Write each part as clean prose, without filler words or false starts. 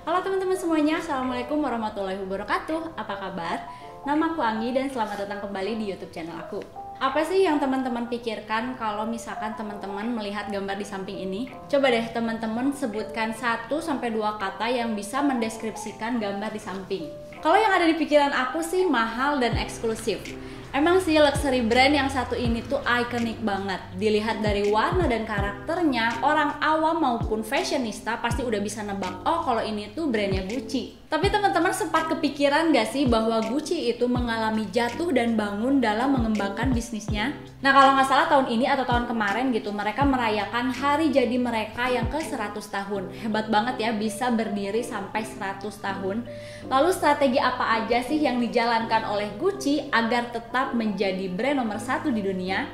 Halo teman-teman semuanya, Assalamualaikum warahmatullahi wabarakatuh. Apa kabar? Namaku Anggi dan selamat datang kembali di YouTube channel aku. Apa sih yang teman-teman pikirkan kalau misalkan teman-teman melihat gambar di samping ini? Coba deh teman-teman sebutkan 1-2 kata yang bisa mendeskripsikan gambar di samping. Kalau yang ada di pikiran aku sih mahal dan eksklusif. Emang sih luxury brand yang satu ini tuh ikonik banget. Dilihat dari warna dan karakternya, orang awam maupun fashionista pasti udah bisa nebak, oh kalau ini tuh brandnya Gucci. Tapi teman-teman sempat kepikiran gak sih bahwa Gucci itu mengalami jatuh dan bangun dalam mengembangkan bisnisnya? Nah kalau nggak salah tahun ini atau tahun kemarin gitu, mereka merayakan hari jadi mereka yang ke 100 tahun. Hebat banget ya bisa berdiri sampai 100 tahun. Lalu strategi apa aja sih yang dijalankan oleh Gucci agar tetap menjadi brand nomor 1 di dunia?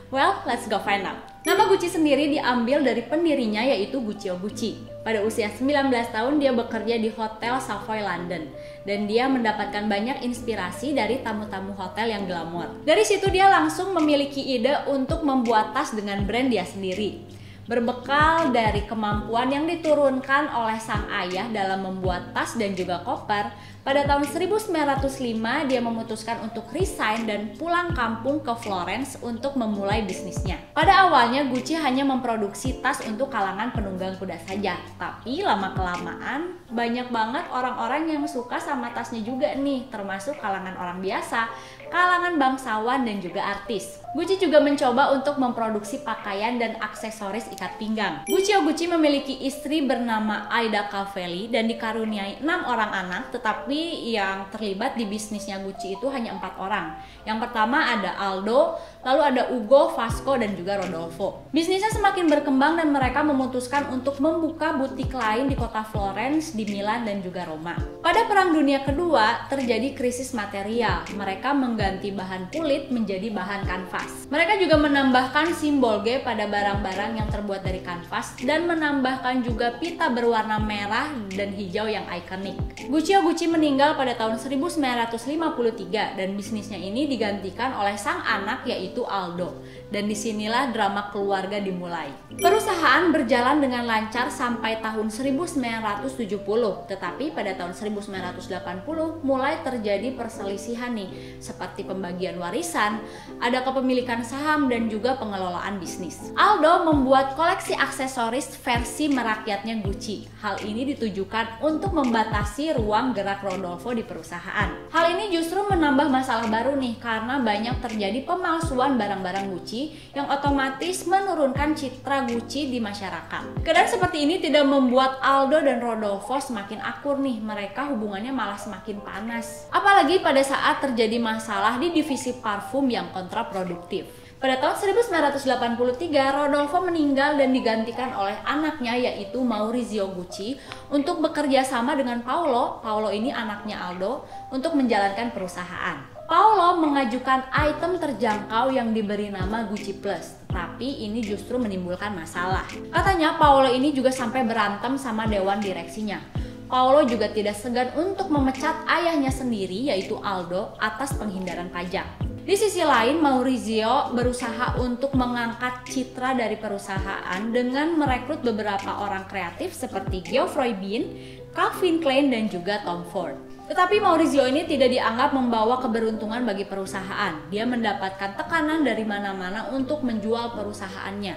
Well, let's go find out. Nama Gucci sendiri diambil dari pendirinya yaitu Guccio Gucci. Pada usia 19 tahun dia bekerja di Hotel Savoy London dan dia mendapatkan banyak inspirasi dari tamu-tamu hotel yang glamor. Dari situ dia langsung memiliki ide untuk membuat tas dengan brand dia sendiri. Berbekal dari kemampuan yang diturunkan oleh sang ayah dalam membuat tas dan juga koper, pada tahun 1905 dia memutuskan untuk resign dan pulang kampung ke Florence untuk memulai bisnisnya. Pada awalnya Gucci hanya memproduksi tas untuk kalangan penunggang kuda saja, tapi lama-kelamaan banyak banget orang-orang yang suka sama tasnya juga nih, termasuk kalangan orang biasa, kalangan bangsawan dan juga artis. Gucci juga mencoba untuk memproduksi pakaian dan aksesoris ikat pinggang. Guccio Gucci memiliki istri bernama Aida Cavalli dan dikaruniai 6 orang anak, tetapi yang terlibat di bisnisnya Gucci itu hanya 4 orang. Yang pertama ada Aldo, lalu ada Ugo, Vasco, dan juga Rodolfo. Bisnisnya semakin berkembang dan mereka memutuskan untuk membuka butik lain di kota Florence, di Milan, dan juga Roma. Pada Perang Dunia Kedua terjadi krisis material. Mereka mengganti bahan kulit menjadi bahan kanvas. Mereka juga menambahkan simbol G pada barang-barang yang terbuat dari kanvas dan menambahkan juga pita berwarna merah dan hijau yang ikonik. Guccio Gucci meninggal pada tahun 1953 dan bisnisnya ini digantikan oleh sang anak yaitu Aldo. Dan disinilah drama keluarga dimulai. Perusahaan berjalan dengan lancar sampai tahun 1970, tetapi pada tahun 1980 mulai terjadi perselisihan nih, seperti pembagian warisan, ada kepemilikan saham dan juga pengelolaan bisnis. Aldo membuat koleksi aksesoris versi merakyatnya Gucci. Hal ini ditujukan untuk membatasi ruang gerak Rodolfo di perusahaan. Hal ini justru menambah masalah baru nih, karena banyak terjadi pemalsuan barang-barang Gucci yang otomatis menurunkan citra Gucci di masyarakat. Keadaan seperti ini tidak membuat Aldo dan Rodolfo semakin akur nih, mereka hubungannya malah semakin panas. Apalagi pada saat terjadi masalah di divisi parfum yang kontraproduktif. Pada tahun 1983, Rodolfo meninggal dan digantikan oleh anaknya yaitu Maurizio Gucci untuk bekerja sama dengan Paolo. Paolo ini anaknya Aldo untuk menjalankan perusahaan. Paolo mengajukan item terjangkau yang diberi nama Gucci Plus, tapi ini justru menimbulkan masalah. Katanya Paolo ini juga sampai berantem sama dewan direksinya. Paolo juga tidak segan untuk memecat ayahnya sendiri yaitu Aldo atas penghindaran pajak. Di sisi lain, Maurizio berusaha untuk mengangkat citra dari perusahaan dengan merekrut beberapa orang kreatif seperti Geoffroy Beene, Calvin Klein, dan juga Tom Ford. Tetapi Maurizio ini tidak dianggap membawa keberuntungan bagi perusahaan. Dia mendapatkan tekanan dari mana-mana untuk menjual perusahaannya.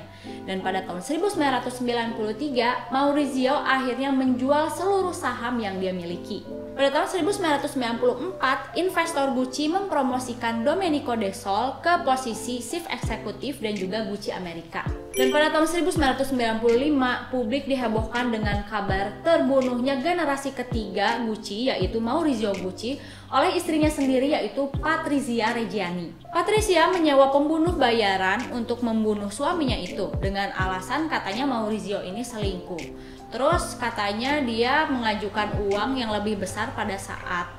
Dan pada tahun 1993, Maurizio akhirnya menjual seluruh saham yang dia miliki. Pada tahun 1994, investor Gucci mempromosikan Domenico De Sol ke posisi Chief Executive dan juga Gucci Amerika. Dan pada tahun 1995, publik dihebohkan dengan kabar terbunuhnya generasi ketiga Gucci yaitu Maurizio Gucci oleh istrinya sendiri yaitu Patrizia Reggiani. Patrizia menyewa pembunuh bayaran untuk membunuh suaminya itu dengan alasan katanya Maurizio ini selingkuh. Terus katanya dia mengajukan uang yang lebih besar pada saat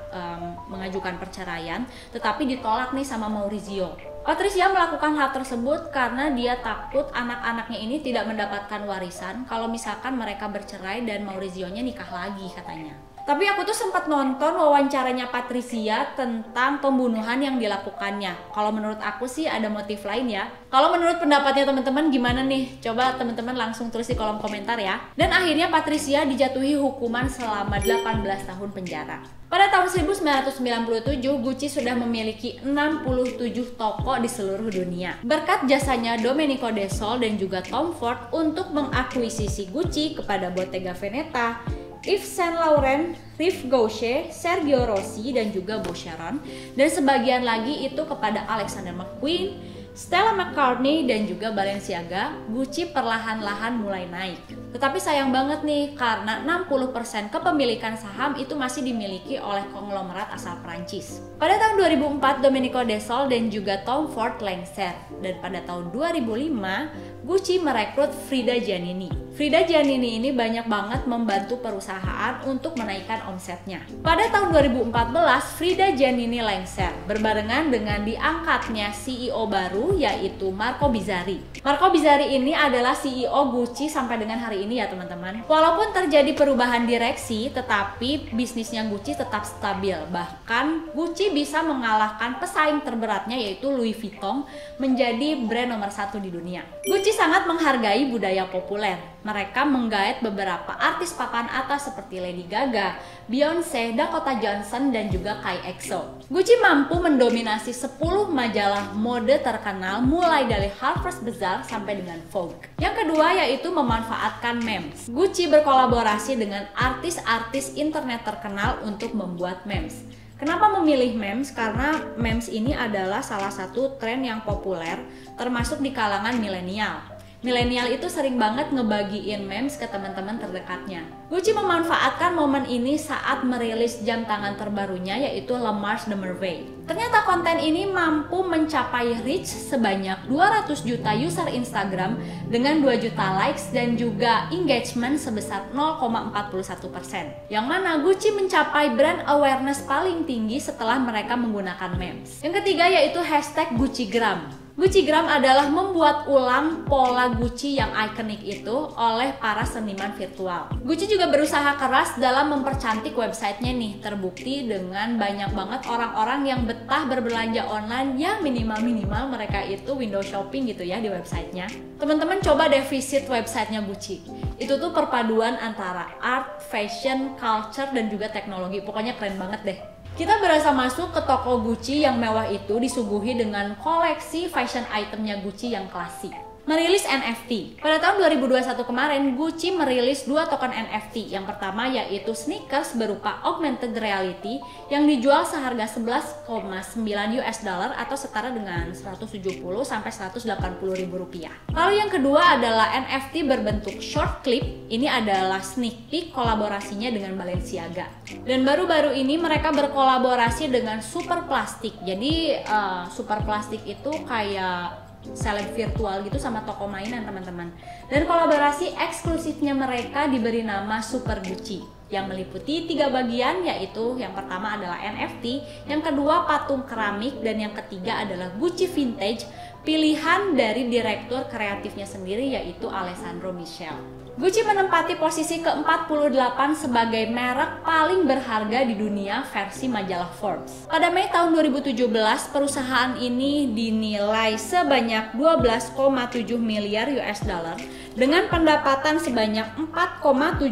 mengajukan perceraian, tetapi ditolak nih sama Maurizio. Patrizia melakukan hal tersebut karena dia takut anak-anaknya ini tidak mendapatkan warisan kalau misalkan mereka bercerai dan Maurizio-nya nikah lagi katanya. Tapi aku tuh sempat nonton wawancaranya Patricia tentang pembunuhan yang dilakukannya. Kalau menurut aku sih ada motif lain ya. Kalau menurut pendapatnya teman-teman gimana nih? Coba teman-teman langsung tulis di kolom komentar ya. Dan akhirnya Patricia dijatuhi hukuman selama 18 tahun penjara. Pada tahun 1997, Gucci sudah memiliki 67 toko di seluruh dunia. Berkat jasanya Domenico De Sol dan juga Tom Ford untuk mengakuisisi Gucci kepada Bottega Veneta, Yves Saint Laurent, Rive Gauche, Sergio Rossi, dan juga Boucheron, dan sebagian lagi itu kepada Alexander McQueen, Stella McCartney, dan juga Balenciaga. Gucci perlahan-lahan mulai naik. Tetapi sayang banget nih, karena 60% kepemilikan saham itu masih dimiliki oleh konglomerat asal Prancis. Pada tahun 2004, Domenico De Sol dan juga Tom Ford lengser. Dan pada tahun 2005, Gucci merekrut Frida Giannini. Frida Giannini ini banyak banget membantu perusahaan untuk menaikkan omsetnya. Pada tahun 2014, Frida Giannini lengser, berbarengan dengan diangkatnya CEO baru yaitu Marco Bizzarri. Marco Bizzarri ini adalah CEO Gucci sampai dengan hari ini ya teman-teman. Walaupun terjadi perubahan direksi, tetapi bisnisnya Gucci tetap stabil. Bahkan Gucci bisa mengalahkan pesaing terberatnya yaitu Louis Vuitton menjadi brand nomor 1 di dunia. Gucci sangat menghargai budaya populer. Mereka menggait beberapa artis papan atas seperti Lady Gaga, Beyonce, Dakota Johnson, dan juga Kai EXO. Gucci mampu mendominasi 10 majalah mode terkenal mulai dari Harper's Bazaar sampai dengan Vogue. Yang kedua yaitu memanfaatkan memes. Gucci berkolaborasi dengan artis-artis internet terkenal untuk membuat memes. Kenapa memilih memes? Karena memes ini adalah salah satu tren yang populer termasuk di kalangan milenial. Milenial itu sering banget ngebagiin memes ke teman-teman terdekatnya. Gucci memanfaatkan momen ini saat merilis jam tangan terbarunya yaitu La Marche de Merveille. Ternyata konten ini mampu mencapai reach sebanyak 200 juta user Instagram dengan 2 juta likes dan juga engagement sebesar 0,41%. Yang mana Gucci mencapai brand awareness paling tinggi setelah mereka menggunakan memes. Yang ketiga yaitu hashtag GucciGram. GucciGram adalah membuat ulang pola Gucci yang ikonik itu oleh para seniman virtual. Gucci juga berusaha keras dalam mempercantik websitenya nih, terbukti dengan banyak banget orang-orang yang betah berbelanja online yang minimal-minimal mereka itu window shopping gitu ya di websitenya. Teman-teman coba deh visit websitenya Gucci. Itu tuh perpaduan antara art, fashion, culture, dan juga teknologi. Pokoknya keren banget deh. Kita berasa masuk ke toko Gucci yang mewah itu disuguhi dengan koleksi fashion itemnya Gucci yang klasik. Merilis NFT. Pada tahun 2021 kemarin, Gucci merilis 2 token NFT. Yang pertama yaitu sneakers berupa augmented reality yang dijual seharga 11,9 US dollar atau setara dengan 170 sampai 180 ribu rupiah. Lalu yang kedua adalah NFT berbentuk short clip. Ini adalah sneak peek kolaborasinya dengan Balenciaga. Dan baru-baru ini mereka berkolaborasi dengan Super Plastic. Jadi Super Plastic itu kayak seleb virtual gitu sama toko mainan teman-teman. Dan kolaborasi eksklusifnya mereka diberi nama Super Gucci yang meliputi 3 bagian, yaitu yang pertama adalah NFT, yang kedua patung keramik, dan yang ketiga adalah Gucci Vintage, pilihan dari direktur kreatifnya sendiri yaitu Alessandro Michele. Gucci menempati posisi ke-48 sebagai merek paling berharga di dunia versi majalah Forbes. Pada Mei tahun 2017, perusahaan ini dinilai sebanyak 12,7 miliar US dollar dengan pendapatan sebanyak 4,78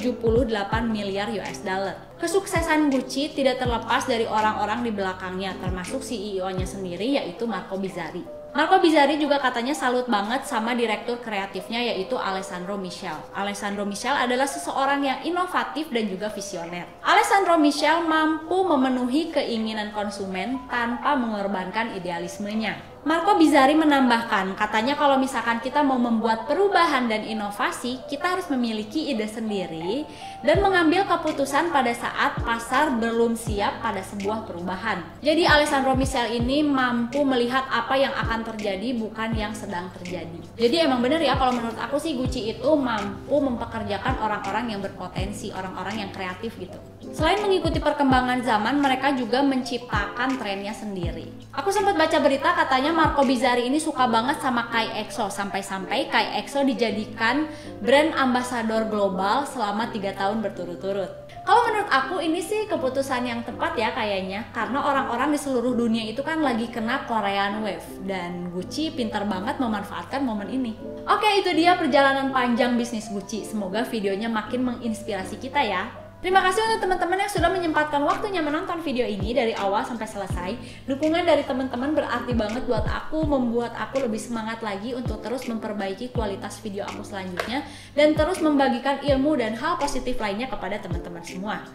miliar US dollar. Kesuksesan Gucci tidak terlepas dari orang-orang di belakangnya, termasuk CEO-nya sendiri yaitu Marco Bizzarri. Marco Bizzarri juga katanya salut banget sama direktur kreatifnya yaitu Alessandro Michele. Alessandro Michele adalah seseorang yang inovatif dan juga visioner. Alessandro Michele mampu memenuhi keinginan konsumen tanpa mengorbankan idealismenya. Marco Bizzarri menambahkan, katanya kalau misalkan kita mau membuat perubahan dan inovasi, kita harus memiliki ide sendiri dan mengambil keputusan pada saat pasar belum siap pada sebuah perubahan. Jadi Alessandro Michele ini mampu melihat apa yang akan terjadi, bukan yang sedang terjadi. Jadi emang bener ya, kalau menurut aku sih Gucci itu mampu mempekerjakan orang-orang yang berpotensi, orang-orang yang kreatif gitu. Selain mengikuti perkembangan zaman, mereka juga menciptakan trennya sendiri. Aku sempat baca berita katanya Marco Bizzarri ini suka banget sama Kai EXO, sampai-sampai Kai EXO dijadikan brand ambasador global selama 3 tahun berturut-turut. Kalau menurut aku ini sih keputusan yang tepat ya kayaknya, karena orang-orang di seluruh dunia itu kan lagi kena Korean Wave dan Gucci pintar banget memanfaatkan momen ini. Oke, itu dia perjalanan panjang bisnis Gucci. Semoga videonya makin menginspirasi kita ya. Terima kasih untuk teman-teman yang sudah menyempatkan waktunya menonton video ini dari awal sampai selesai. Dukungan dari teman-teman berarti banget buat aku, membuat aku lebih semangat lagi untuk terus memperbaiki kualitas video aku selanjutnya dan terus membagikan ilmu dan hal positif lainnya kepada teman-teman semua.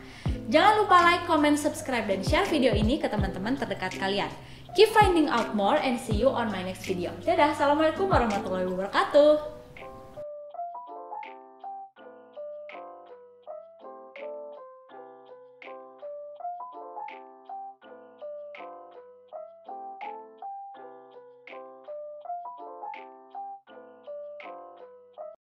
Jangan lupa like, comment, subscribe, dan share video ini ke teman-teman terdekat kalian. Keep finding out more and see you on my next video. Dadah, assalamualaikum warahmatullahi wabarakatuh.